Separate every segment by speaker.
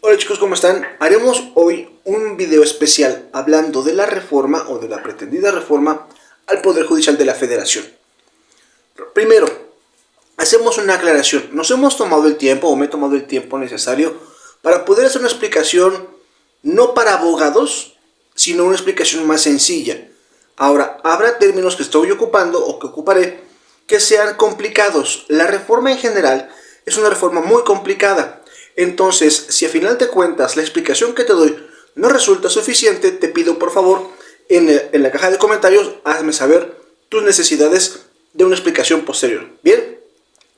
Speaker 1: Hola chicos, ¿cómo están? Haremos hoy un video especial hablando de la reforma o de la pretendida reforma al Poder Judicial de la Federación. Primero, hacemos una aclaración. Nos hemos tomado el tiempo, o me he tomado el tiempo necesario para poder hacer una explicación no para abogados, sino una explicación más sencilla. Ahora, habrá términos que estoy ocupando o que ocuparé que sean complicados. La reforma en general es una reforma muy complicada. Entonces, si a final de cuentas la explicación que te doy no resulta suficiente, te pido por favor en la caja de comentarios hazme saber tus necesidades de una explicación posterior. Bien,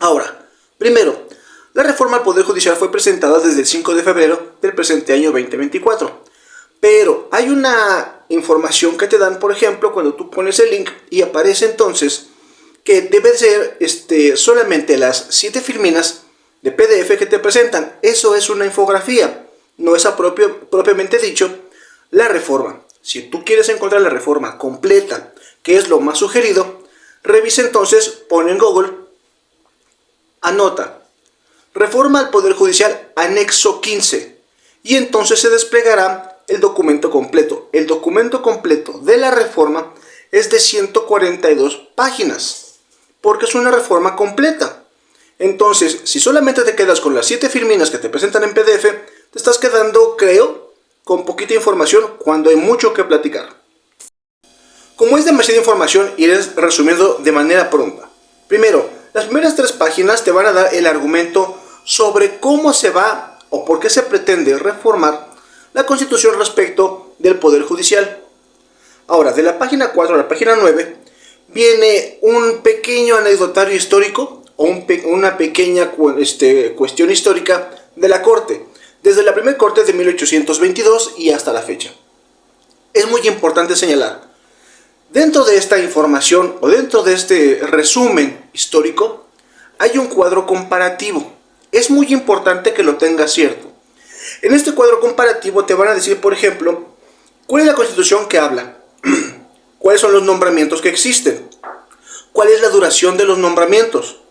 Speaker 1: ahora, primero, la reforma al Poder Judicial fue presentada desde el 5 de febrero del presente año 2024. Pero hay una información que te dan, por ejemplo, cuando tú pones el link y aparece entonces que debe ser solamente las 7 filminas de PDF que te presentan. Eso es una infografía, no es propiamente dicho la reforma. Si tú quieres encontrar la reforma completa, que es lo más sugerido, revisa entonces, pon en Google, anota, reforma al Poder Judicial, anexo 15, y entonces se desplegará el documento completo. El documento completo de la reforma es de 142 páginas, porque es una reforma completa. Entonces, si solamente te quedas con las 7 filminas que te presentan en PDF, te estás quedando, creo, con poquita información cuando hay mucho que platicar. Como es demasiada información, iré resumiendo de manera pronta. Primero, las primeras 3 páginas te van a dar el argumento sobre cómo se va o por qué se pretende reformar la Constitución respecto del Poder Judicial. Ahora, de la página 4 a la página 9, viene un pequeño anecdotario histórico o una pequeña cuestión histórica de la Corte, desde la primera Corte de 1822 y hasta la fecha. Es muy importante señalar, dentro de esta información o dentro de este resumen histórico, hay un cuadro comparativo. Es muy importante que lo tengas cierto. En este cuadro comparativo te van a decir, por ejemplo, cuál es la Constitución que habla, cuáles son los nombramientos que existen, cuál es la duración de los nombramientos,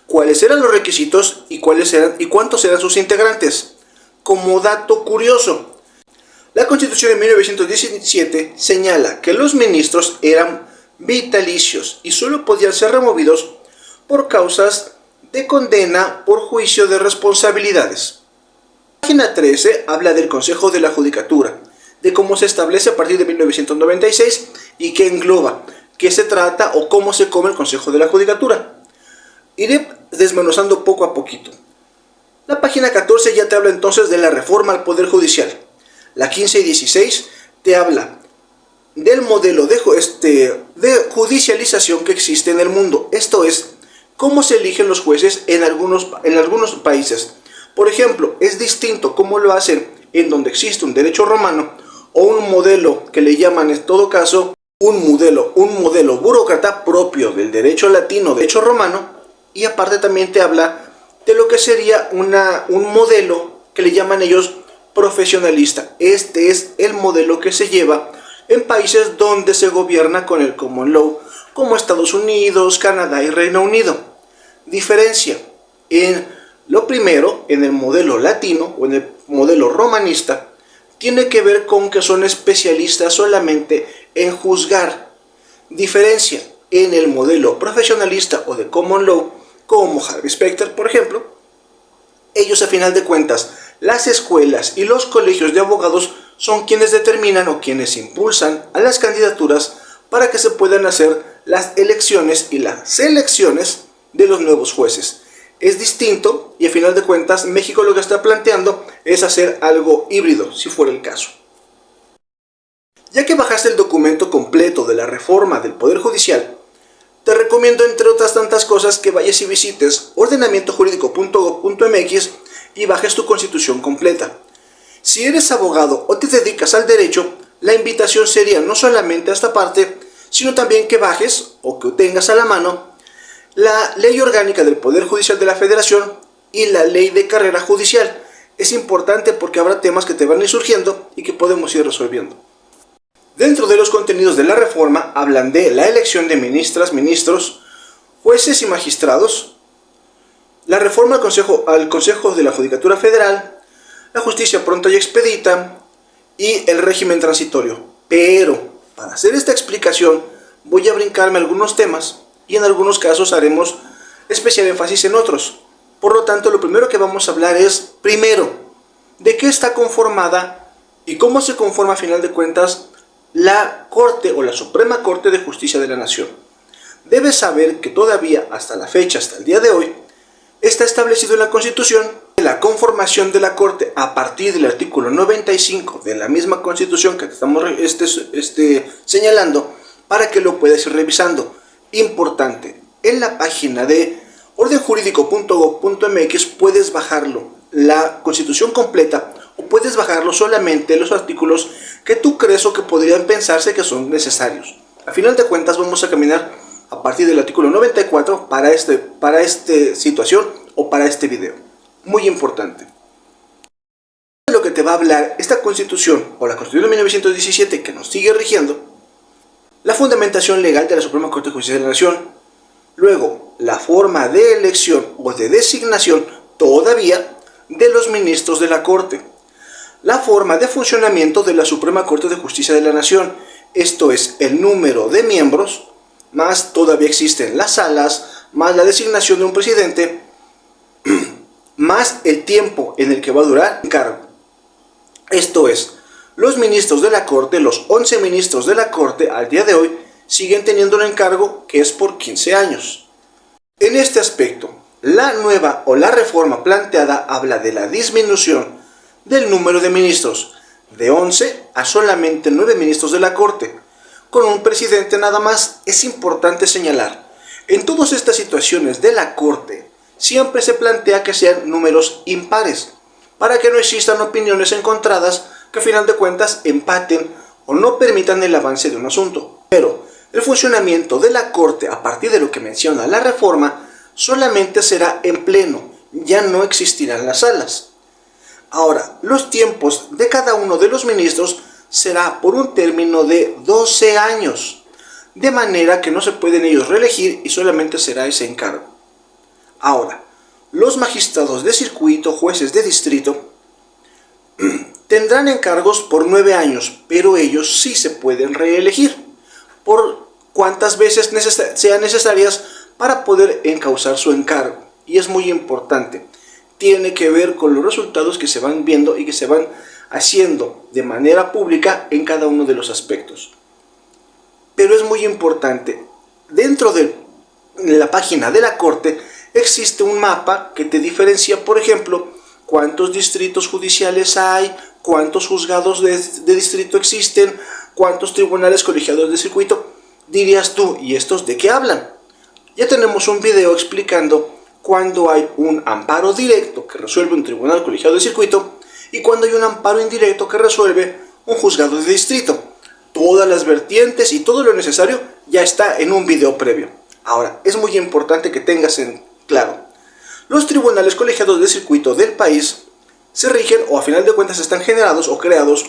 Speaker 1: cuáles eran los requisitos y cuántos eran sus integrantes. Como dato curioso, la Constitución de 1917 señala que los ministros eran vitalicios y solo podían ser removidos por causas de condena por juicio de responsabilidades. La página 13 habla del Consejo de la Judicatura, de cómo se establece a partir de 1996 y qué engloba, qué se trata o cómo se come el Consejo de la Judicatura. Iré desmenuzando poco a poquito. La página 14 ya te habla entonces de la reforma al Poder Judicial. La 15 y 16 te habla del modelo de judicialización que existe en el mundo. Esto es, cómo se eligen los jueces en algunos países. Por ejemplo, es distinto cómo lo hacen en donde existe un derecho romano o un modelo que le llaman en todo caso un modelo burócrata propio del derecho latino, derecho romano. Y aparte también te habla de lo que sería un modelo que le llaman ellos profesionalista. Este es el modelo que se lleva en países donde se gobierna con el Common Law, como Estados Unidos, Canadá y Reino Unido. Diferencia en lo primero, en el modelo latino o en el modelo romanista, tiene que ver con que son especialistas solamente en juzgar. Diferencia en el modelo profesionalista o de Common Law, como Harvey Specter, por ejemplo, ellos a final de cuentas, las escuelas y los colegios de abogados son quienes determinan o quienes impulsan a las candidaturas para que se puedan hacer las elecciones y las selecciones de los nuevos jueces. Es distinto y a final de cuentas México lo que está planteando es hacer algo híbrido, si fuera el caso. Ya que bajaste el documento completo de la reforma del Poder Judicial, te recomiendo, entre otras tantas cosas, que vayas y visites ordenamientojuridico.gov.mx y bajes tu Constitución completa. Si eres abogado o te dedicas al derecho, la invitación sería no solamente a esta parte, sino también que bajes o que tengas a la mano la Ley Orgánica del Poder Judicial de la Federación y la Ley de Carrera Judicial. Es importante porque habrá temas que te van a ir surgiendo y que podemos ir resolviendo. Dentro de los contenidos de la reforma hablan de la elección de ministras, ministros, jueces y magistrados, la reforma al Consejo de la Judicatura Federal, la justicia pronta y expedita y el régimen transitorio. Pero para hacer esta explicación voy a brincarme algunos temas y en algunos casos haremos especial énfasis en otros. Por lo tanto, lo primero que vamos a hablar es, primero, de qué está conformada y cómo se conforma a final de cuentas la Corte o la Suprema Corte de Justicia de la Nación. Debes saber que todavía hasta la fecha, hasta el día de hoy, está establecido en la Constitución la conformación de la Corte a partir del artículo 95 de la misma Constitución que te estamos señalando para que lo puedas ir revisando. Importante, en la página de ordenjurídico.gov.mx puedes bajarlo, la Constitución completa, o puedes bajarlo solamente los artículos que tú crees o que podrían pensarse que son necesarios. A final de cuentas vamos a caminar a partir del artículo 94 para esta situación o para este video. Muy importante. De lo que te va a hablar esta Constitución o la Constitución de 1917 que nos sigue rigiendo, la fundamentación legal de la Suprema Corte de Justicia de la Nación, luego la forma de elección o de designación todavía de los ministros de la Corte, la forma de funcionamiento de la Suprema Corte de Justicia de la Nación, esto es el número de miembros, más todavía existen las salas, más la designación de un presidente, más el tiempo en el que va a durar el cargo. Esto es, los ministros de la Corte, los 11 ministros de la Corte al día de hoy, siguen teniendo un encargo que es por 15 años. En este aspecto, la nueva o la reforma planteada habla de la disminución del número de ministros, de 11 a solamente 9 ministros de la Corte, con un presidente nada más. Es importante señalar, en todas estas situaciones de la Corte, siempre se plantea que sean números impares, para que no existan opiniones encontradas que a final de cuentas empaten o no permitan el avance de un asunto. Pero el funcionamiento de la Corte, a partir de lo que menciona la reforma, solamente será en pleno, ya no existirán las salas. Ahora, los tiempos de cada uno de los ministros será por un término de 12 años, de manera que no se pueden ellos reelegir y solamente será ese encargo. Ahora, los magistrados de circuito, jueces de distrito, tendrán encargos por 9 años, pero ellos sí se pueden reelegir por cuantas veces sean necesarias para poder encauzar su encargo. Y es muy importante, tiene que ver con los resultados que se van viendo y que se van haciendo de manera pública en cada uno de los aspectos. Pero es muy importante, dentro de la página de la Corte existe un mapa que te diferencia, por ejemplo, cuántos distritos judiciales hay, cuántos juzgados de distrito existen, cuántos tribunales colegiados de circuito. Dirías tú, ¿y estos de qué hablan? Ya tenemos un video explicando cuando hay un amparo directo que resuelve un tribunal colegiado de circuito y cuando hay un amparo indirecto que resuelve un juzgado de distrito. Todas las vertientes y todo lo necesario ya está en un video previo. Ahora, es muy importante que tengas en claro, los tribunales colegiados de circuito del país se rigen o a final de cuentas están generados o creados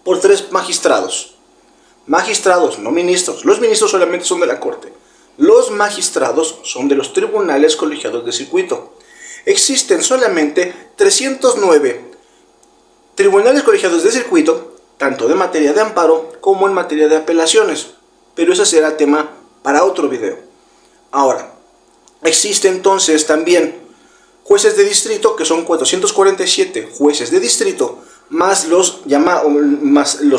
Speaker 1: por 3 magistrados. Magistrados, no ministros. Los ministros solamente son de la Corte. Los magistrados son de los tribunales colegiados de circuito. Existen solamente 309 tribunales colegiados de circuito, tanto de materia de amparo como en materia de apelaciones. Pero ese será tema para otro video. Ahora, existe entonces también jueces de distrito, que son 447 jueces de distrito, más los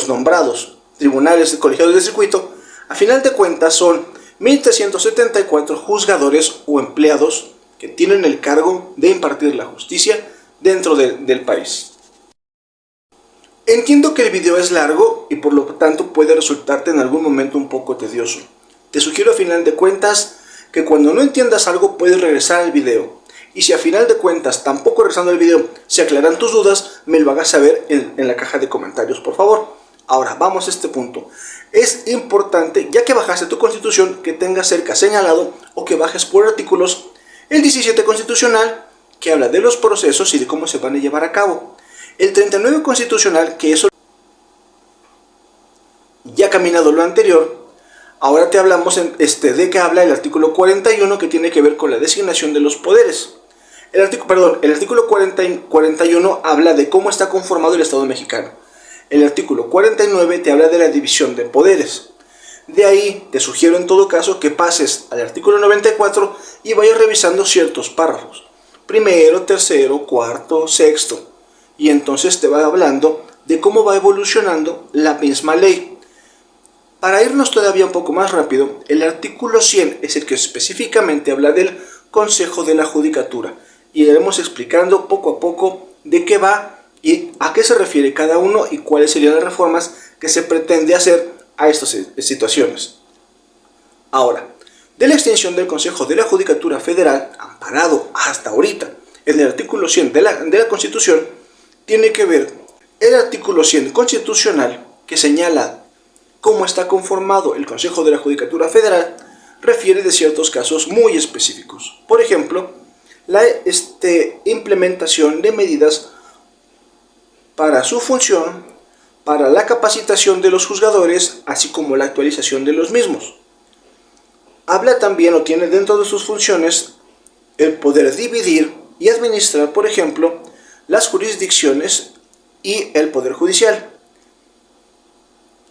Speaker 1: nombrados tribunales colegiados de circuito. A final de cuentas son 1.374 juzgadores o empleados que tienen el cargo de impartir la justicia dentro del país. Entiendo que el video es largo y por lo tanto puede resultarte en algún momento un poco tedioso. Te sugiero a final de cuentas que cuando no entiendas algo puedes regresar al video. Y si a final de cuentas, tampoco regresando al video, se aclaran tus dudas, me lo hagas saber en la caja de comentarios, por favor. Ahora, vamos a este punto. Es importante, ya que bajaste tu Constitución, que tengas cerca señalado o que bajes por artículos el 17 constitucional, que habla de los procesos y de cómo se van a llevar a cabo. El 39 constitucional, que eso ya caminado lo anterior. Ahora te hablamos de que habla el artículo 41, que tiene que ver con la designación de los poderes. El artículo 41 habla de cómo está conformado el Estado mexicano. El artículo 49 te habla de la división de poderes. De ahí te sugiero en todo caso que pases al artículo 94 y vayas revisando ciertos párrafos. Primero, tercero, cuarto, sexto. Y entonces te va hablando de cómo va evolucionando la misma ley. Para irnos todavía un poco más rápido, el artículo 100 es el que específicamente habla del Consejo de la Judicatura. Y iremos explicando poco a poco de qué va y a qué se refiere cada uno y cuáles serían las reformas que se pretende hacer a estas situaciones. Ahora, de la extensión del Consejo de la Judicatura Federal, amparado hasta ahorita en el artículo 100 de la Constitución, tiene que ver el artículo 100 constitucional que señala cómo está conformado el Consejo de la Judicatura Federal, refiere de ciertos casos muy específicos. Por ejemplo, la implementación de medidas para su función, para la capacitación de los juzgadores, así como la actualización de los mismos. Habla también o tiene dentro de sus funciones el poder dividir y administrar, por ejemplo, las jurisdicciones y el poder judicial.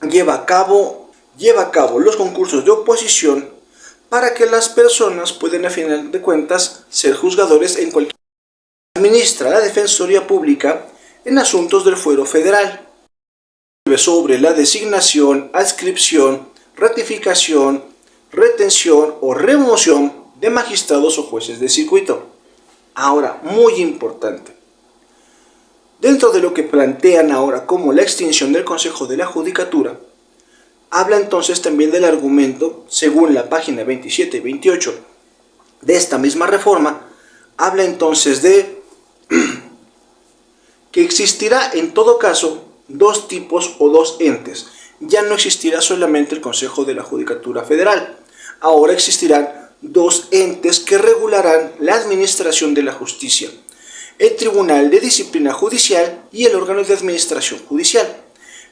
Speaker 1: Lleva a cabo los concursos de oposición para que las personas puedan a final de cuentas ser juzgadores en cualquier. Administra la Defensoría Pública en asuntos del fuero federal. Sobre la designación, adscripción, ratificación, retención o remoción de magistrados o jueces de circuito. Ahora, muy importante. Dentro de lo que plantean ahora como la extinción del Consejo de la Judicatura, habla entonces también del argumento, según la página 27 y 28 de esta misma reforma, habla entonces de que existirá en todo caso dos tipos o dos entes. Ya no existirá solamente el Consejo de la Judicatura Federal, ahora existirán dos entes que regularán la administración de la justicia: el Tribunal de Disciplina Judicial y el órgano de administración judicial.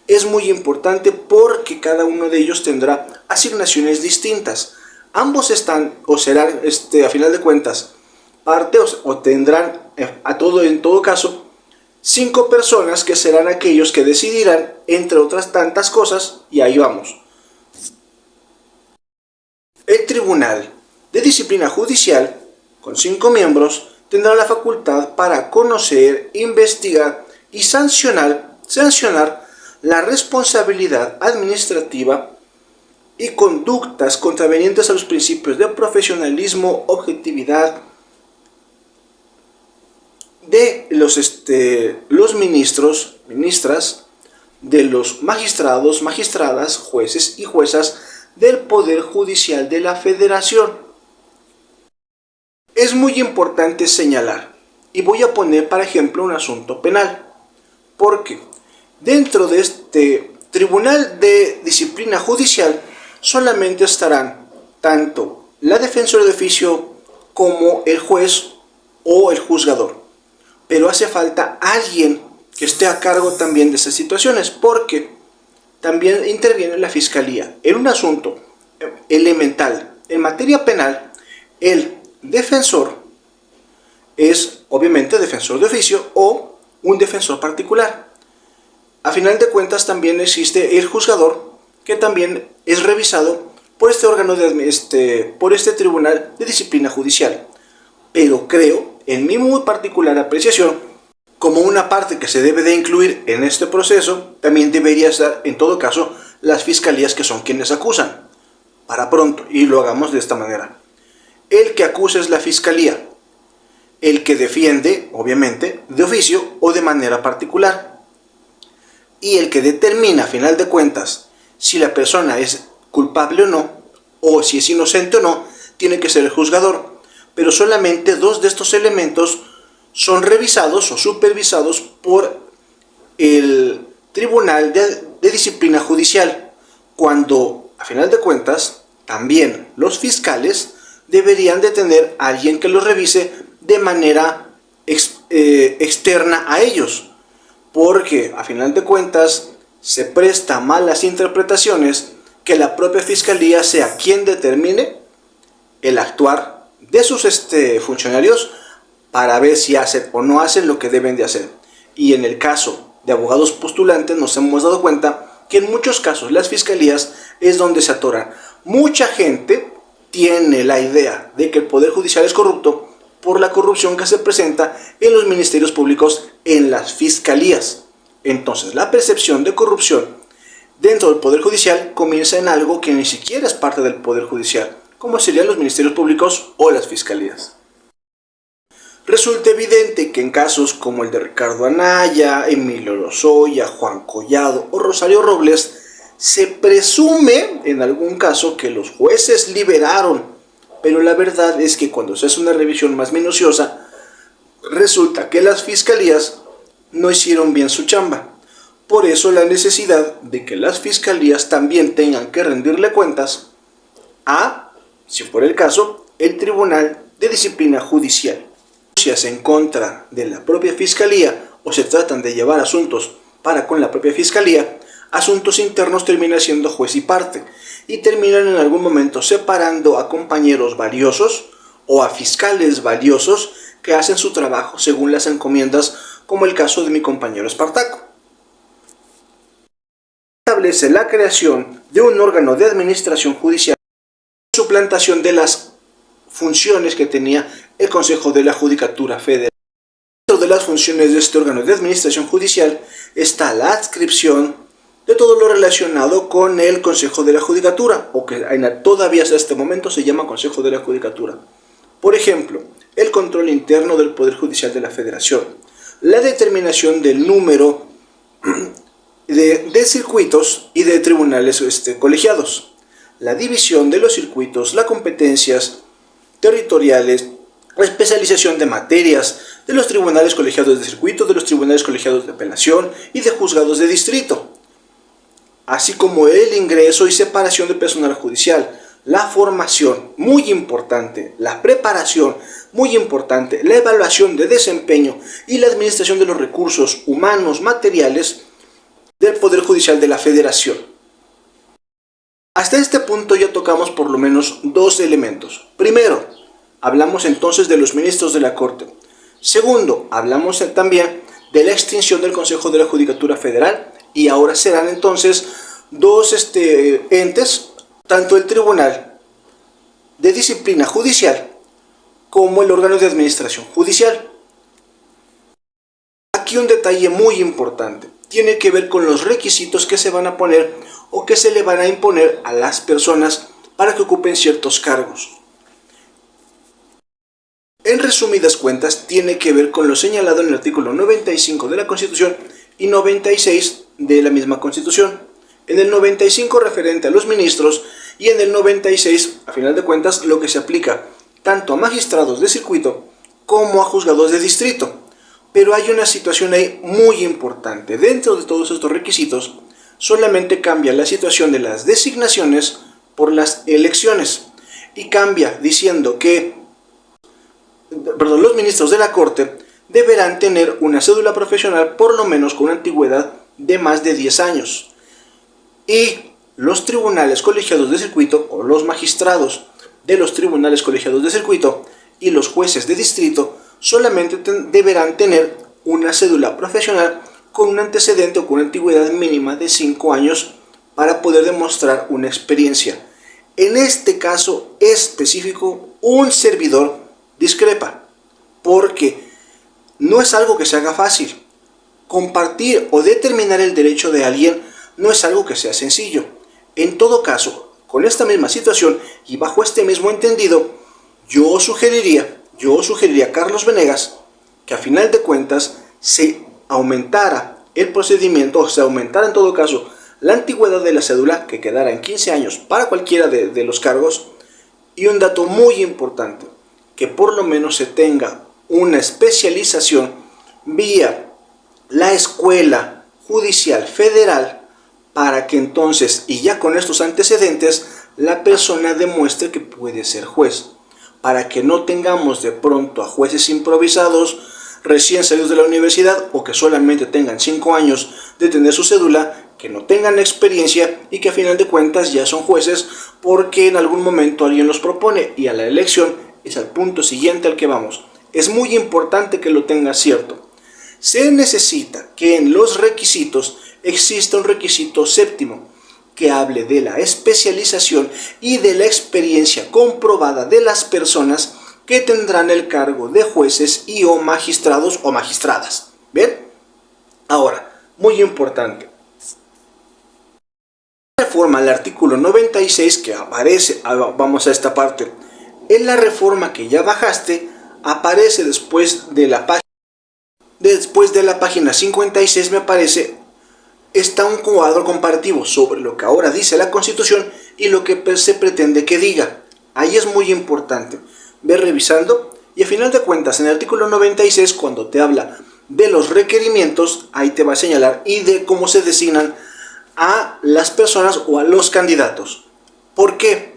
Speaker 1: Es muy importante porque cada uno de ellos tendrá asignaciones distintas. Ambos están o serán, a final de cuentas, parte o tendrán en todo caso 5 personas que serán aquellos que decidirán entre otras tantas cosas, y ahí vamos. El Tribunal de Disciplina Judicial, con 5 miembros, tendrá la facultad para conocer, investigar y sancionar la responsabilidad administrativa y conductas contravenientes a los principios de profesionalismo, objetividad de los ministros, ministras, de los magistrados, magistradas, jueces y juezas del Poder Judicial de la Federación. Es muy importante señalar, y voy a poner para ejemplo un asunto penal, porque dentro de este Tribunal de Disciplina Judicial solamente estarán tanto la defensora de oficio como el juez o el juzgador. Pero hace falta alguien que esté a cargo también de esas situaciones, porque también interviene la Fiscalía. En un asunto elemental, en materia penal, el defensor es obviamente defensor de oficio o un defensor particular. A final de cuentas también existe el juzgador, que también es revisado por este órgano por este Tribunal de Disciplina Judicial. Pero creo, en mi muy particular apreciación, como una parte que se debe de incluir en este proceso, también debería estar, en todo caso, las fiscalías, que son quienes acusan. Para pronto, y lo hagamos de esta manera. El que acusa es la fiscalía. El que defiende, obviamente, de oficio o de manera particular. Y el que determina, a final de cuentas, si la persona es culpable o no, o si es inocente o no, tiene que ser el juzgador. Pero solamente 2 de estos elementos son revisados o supervisados por el Tribunal de Disciplina Judicial, cuando, a final de cuentas, también los fiscales deberían de tener a alguien que los revise de manera externa a ellos, porque, a final de cuentas, se presta malas interpretaciones que la propia fiscalía sea quien determine el actuar de sus funcionarios para ver si hacen o no hacen lo que deben de hacer. Y en el caso de abogados postulantes nos hemos dado cuenta que en muchos casos las fiscalías es donde se atoran. Mucha gente tiene la idea de que el Poder Judicial es corrupto por la corrupción que se presenta en los ministerios públicos, en las fiscalías. Entonces, la percepción de corrupción dentro del Poder Judicial comienza en algo que ni siquiera es parte del Poder Judicial, como serían los ministerios públicos o las fiscalías. Resulta evidente que en casos como el de Ricardo Anaya, Emilio Lozoya, Juan Collado o Rosario Robles, se presume en algún caso que los jueces liberaron, pero la verdad es que cuando se hace una revisión más minuciosa, resulta que las fiscalías no hicieron bien su chamba. Por eso la necesidad de que las fiscalías también tengan que rendirle cuentas a, si fuera el caso, el Tribunal de Disciplina Judicial. Denuncias en contra de la propia fiscalía o se tratan de llevar asuntos para con la propia fiscalía, asuntos internos terminan siendo juez y parte y terminan en algún momento separando a compañeros valiosos o a fiscales valiosos que hacen su trabajo según las encomiendas, como el caso de mi compañero Espartaco. Establece la creación de un órgano de administración judicial, suplantación de las funciones que tenía el Consejo de la Judicatura Federal. Dentro de las funciones de este órgano de administración judicial está la adscripción de todo lo relacionado con el Consejo de la Judicatura, o que todavía hasta este momento se llama Consejo de la Judicatura. Por ejemplo, el control interno del Poder Judicial de la Federación, la determinación del número de circuitos y de tribunales colegiados, la división de los circuitos, las competencias territoriales, la especialización de materias de los tribunales colegiados de circuito, de los tribunales colegiados de apelación y de juzgados de distrito, así como el ingreso y separación de personal judicial, la formación, muy importante, la preparación, muy importante, la evaluación de desempeño y la administración de los recursos humanos, materiales del Poder Judicial de la Federación. Hasta este punto ya tocamos por lo menos dos elementos. Primero, hablamos entonces de los ministros de la Corte. Segundo, hablamos también de la extinción del Consejo de la Judicatura Federal, y ahora serán entonces dos entes, tanto el Tribunal de Disciplina Judicial como el órgano de administración judicial. Aquí un detalle muy importante tiene que ver con los requisitos que se van a poner o que se le van a imponer a las personas para que ocupen ciertos cargos. En resumidas cuentas, tiene que ver con lo señalado en el artículo 95 de la Constitución y 96 de la misma Constitución. En el 95 referente a los ministros y en el 96, a final de cuentas, lo que se aplica tanto a magistrados de circuito como a juzgados de distrito. Pero hay una situación ahí muy importante. Dentro de todos estos requisitos, solamente cambia la situación de las designaciones por las elecciones. Y cambia diciendo que los ministros de la Corte deberán tener una cédula profesional por lo menos con una antigüedad de más de 10 años. Y los tribunales colegiados de circuito, o los magistrados de los tribunales colegiados de circuito y los jueces de distrito, solamente deberán tener una cédula profesional con un antecedente o con una antigüedad mínima de 5 años para poder demostrar una experiencia. En este caso específico, un servidor discrepa, porque no es algo que se haga fácil. Compartir o determinar el derecho de alguien no es algo que sea sencillo. En todo caso, con esta misma situación y bajo este mismo entendido, yo sugeriría a Carlos Venegas que a final de cuentas se aumentara el procedimiento, o se aumentara en todo caso la antigüedad de la cédula, que quedara en 15 años para cualquiera de los cargos, y un dato muy importante, que por lo menos se tenga una especialización vía la Escuela Judicial Federal, para que entonces, y ya con estos antecedentes, la persona demuestre que puede ser juez, para que no tengamos de pronto a jueces improvisados recién salidos de la universidad o que solamente tengan 5 años de tener su cédula, que no tengan experiencia y que a final de cuentas ya son jueces porque en algún momento alguien los propone, y a la elección es al punto siguiente al que vamos. es muy importante que lo tengas cierto. Se necesita que en los requisitos exista un requisito séptimo que hable de la especialización y de la experiencia comprobada de las personas que tendrán el cargo de jueces y o magistrados o magistradas. ¿Bien? Ahora, muy importante. Reforma al artículo 96 que aparece, vamos a esta parte, en la reforma que ya bajaste, aparece después de la página 56 me aparece, está un cuadro comparativo sobre lo que ahora dice la Constitución y lo que se pretende que diga. Ahí es muy importante ver revisando y a final de cuentas en el artículo 96 cuando te habla de los requerimientos, ahí te va a señalar y de cómo se designan a las personas o a los candidatos. ¿Por qué?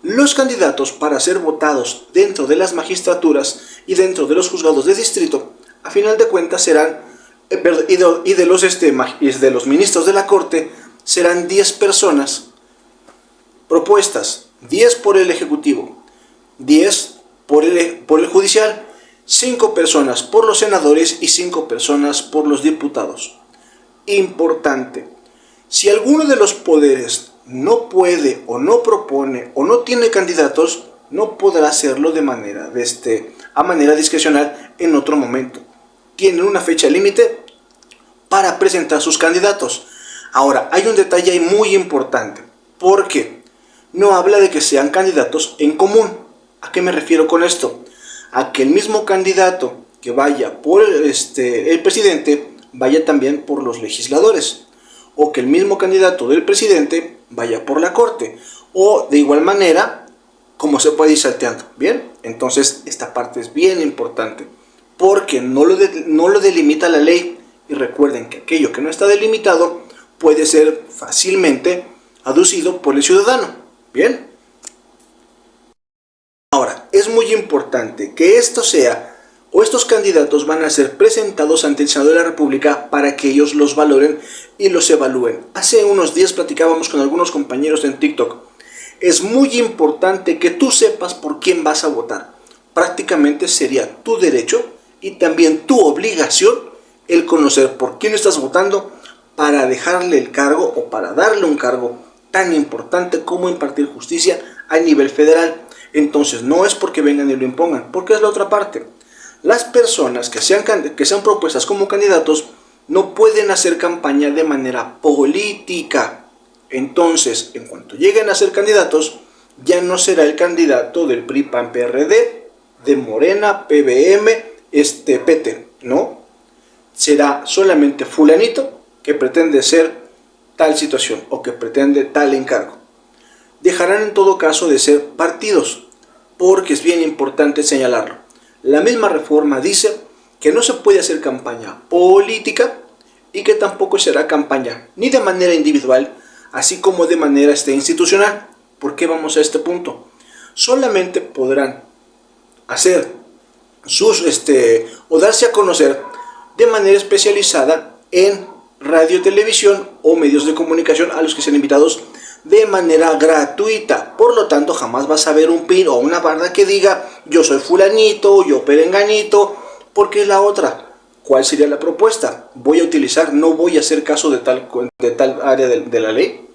Speaker 1: Los candidatos para ser votados dentro de las magistraturas y dentro de los juzgados de distrito, a final de cuentas serán, y de los ministros de la Corte, serán 10 personas propuestas, 10 por el Ejecutivo, 10 por el Judicial, 5 personas por los senadores y 5 personas por los diputados. Importante, si alguno de los poderes no puede o no propone o no tiene candidatos, no podrá hacerlo a manera discrecional en otro momento. Tienen una fecha límite para presentar sus candidatos. Ahora, hay un detalle ahí muy importante, porque no habla de que sean candidatos en común. ¿A qué me refiero con esto? A que el mismo candidato que vaya por el presidente vaya también por los legisladores, o que el mismo candidato del presidente vaya por la Corte, o de igual manera como se puede ir salteando. Bien, entonces esta parte es bien importante porque no lo delimita la ley, y recuerden que aquello que no está delimitado puede ser fácilmente aducido por el ciudadano. Bien, ahora es muy importante que estos candidatos van a ser presentados ante el Senado de la República para que ellos los valoren y los evalúen. Hace unos días platicábamos con algunos compañeros en TikTok. Es muy importante que tú sepas por quién vas a votar. Prácticamente sería tu derecho y también tu obligación el conocer por quién estás votando para dejarle el cargo o para darle un cargo tan importante como impartir justicia a nivel federal. Entonces no es porque vengan y lo impongan, porque es la otra parte. Las personas que sean propuestas como candidatos no pueden hacer campaña de manera política. Entonces, en cuanto lleguen a ser candidatos, ya no será el candidato del PRI, PAN, PRD, de Morena, PBM, PT, no. Será solamente fulanito que pretende ser tal situación o que pretende tal encargo. Dejarán en todo caso de ser partidos, porque es bien importante señalarlo. La misma reforma dice que no se puede hacer campaña política y que tampoco será campaña ni de manera individual, así como de manera institucional. ¿Por qué vamos a este punto? Solamente podrán hacer o darse a conocer de manera especializada en radio, televisión o medios de comunicación a los que sean invitados de manera gratuita. Por lo tanto, jamás vas a ver un pin o una barra que diga yo soy fulanito, yo perenganito, porque es la otra. ¿Cuál sería la propuesta? ¿Voy a utilizar, no voy a hacer caso de tal área de la ley?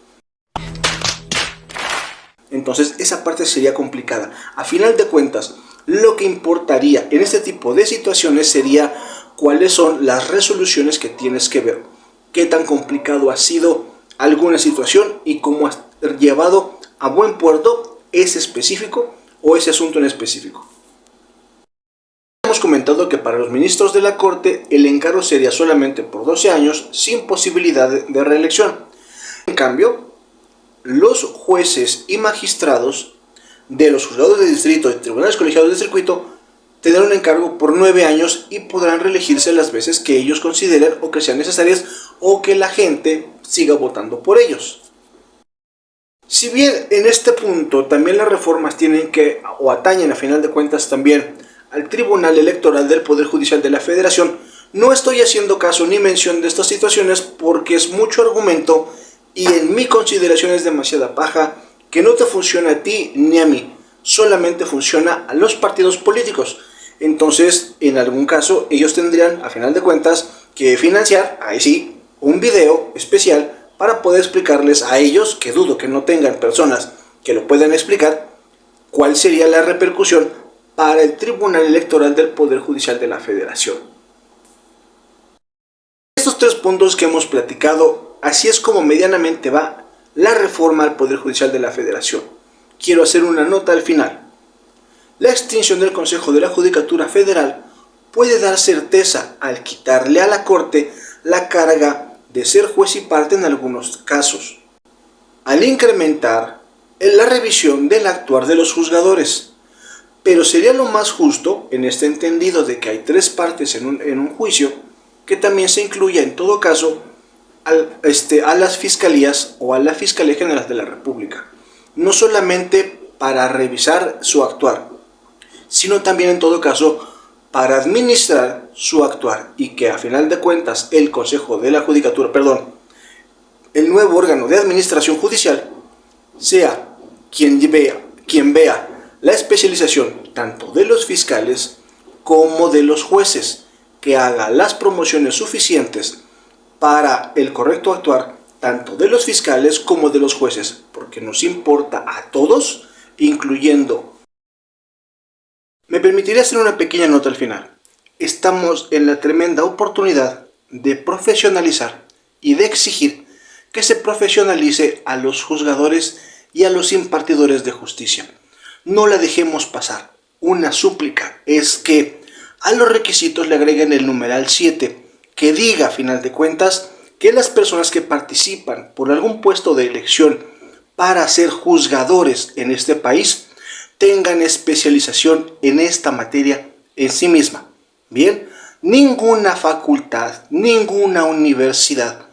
Speaker 1: Entonces esa parte sería complicada. A final de cuentas, lo que importaría en este tipo de situaciones sería cuáles son las resoluciones que tienes que ver. Qué tan complicado ha sido alguna situación y cómo has llevado a buen puerto ese específico o ese asunto en específico. Hemos comentado que para los ministros de la Corte el encargo sería solamente por 12 años sin posibilidad de reelección. En cambio, los jueces y magistrados de los juzgados de distrito y tribunales colegiados de circuito tendrán un encargo por 9 años y podrán reelegirse las veces que ellos consideren o que sean necesarias o que la gente siga votando por ellos. Si bien en este punto también las reformas tienen que o atañen a final de cuentas también al Tribunal Electoral del Poder Judicial de la Federación, no estoy haciendo caso ni mención de estas situaciones porque es mucho argumento y en mi consideración es demasiada paja que no te funciona a ti ni a mí, solamente funciona a los partidos políticos. Entonces, en algún caso, ellos tendrían, a final de cuentas, que financiar, ahí sí, un video especial para poder explicarles a ellos, que dudo que no tengan personas que lo puedan explicar, cuál sería la repercusión para el Tribunal Electoral del Poder Judicial de la Federación. Estos tres puntos que hemos platicado, así es como medianamente va la reforma al Poder Judicial de la Federación. Quiero hacer una nota al final. La extinción del Consejo de la Judicatura Federal puede dar certeza al quitarle a la Corte la carga de ser juez y parte en algunos casos, al incrementar la revisión del actuar de los juzgadores. Pero sería lo más justo, en este entendido de que hay tres partes en un juicio, que también se incluya en todo caso a las fiscalías o a la Fiscalía General de la República. No solamente para revisar su actuar, sino también en todo caso para administrar su actuar y que a final de cuentas el Consejo de la Judicatura, el nuevo órgano de administración judicial sea quien vea la especialización tanto de los fiscales como de los jueces, que haga las promociones suficientes para el correcto actuar tanto de los fiscales como de los jueces, porque nos importa a todos, incluyendo. Me permitiré hacer una pequeña nota al final. Estamos en la tremenda oportunidad de profesionalizar y de exigir que se profesionalice a los juzgadores y a los impartidores de justicia. No la dejemos pasar. Una súplica es que a los requisitos le agreguen el numeral 7, que diga a final de cuentas que las personas que participan por algún puesto de elección para ser juzgadores en este país tengan especialización en esta materia en sí misma. Bien, ninguna facultad, ninguna universidad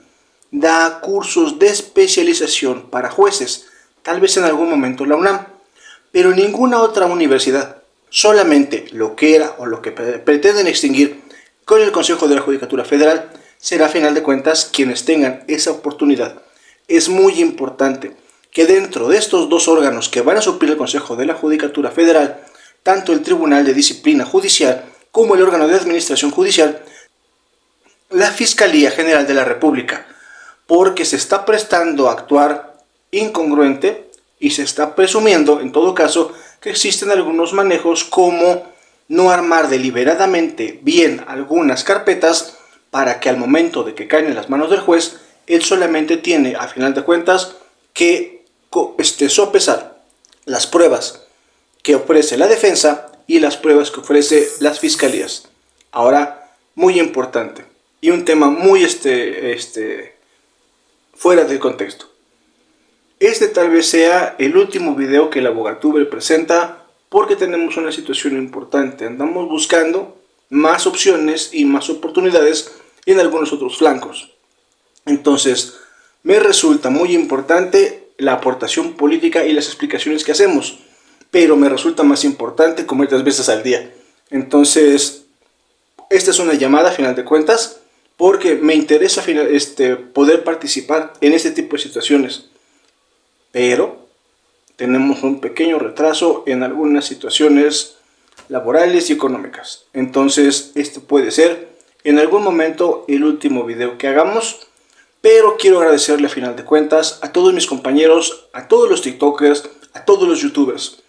Speaker 1: da cursos de especialización para jueces, tal vez en algún momento la UNAM, pero ninguna otra universidad. Solamente lo que era o lo que pretenden extinguir con el Consejo de la Judicatura Federal será a final de cuentas quienes tengan esa oportunidad. Es muy importante que dentro de estos dos órganos que van a suplir el Consejo de la Judicatura Federal, tanto el Tribunal de Disciplina Judicial como el órgano de administración judicial, la Fiscalía General de la República, porque se está prestando a actuar incongruente y se está presumiendo, en todo caso, que existen algunos manejos como no armar deliberadamente bien algunas carpetas para que al momento de que caen en las manos del juez, él solamente tiene, a final de cuentas, que sopesar las pruebas que ofrece la defensa y las pruebas que ofrece las fiscalías. Ahora, muy importante y un tema muy fuera del contexto. Este tal vez sea el último video que la Abogatubre presenta porque tenemos una situación importante. Andamos buscando más opciones y más oportunidades en algunos otros flancos. Entonces, me resulta muy importante la aportación política y las explicaciones que hacemos, pero me resulta más importante comer 3 veces al día. Entonces, esta es una llamada a final de cuentas porque me interesa poder participar en este tipo de situaciones. Pero tenemos un pequeño retraso en algunas situaciones laborales y económicas. Entonces, este puede ser en algún momento el último video que hagamos. Pero quiero agradecerle a final de cuentas a todos mis compañeros, a todos los TikTokers, a todos los YouTubers.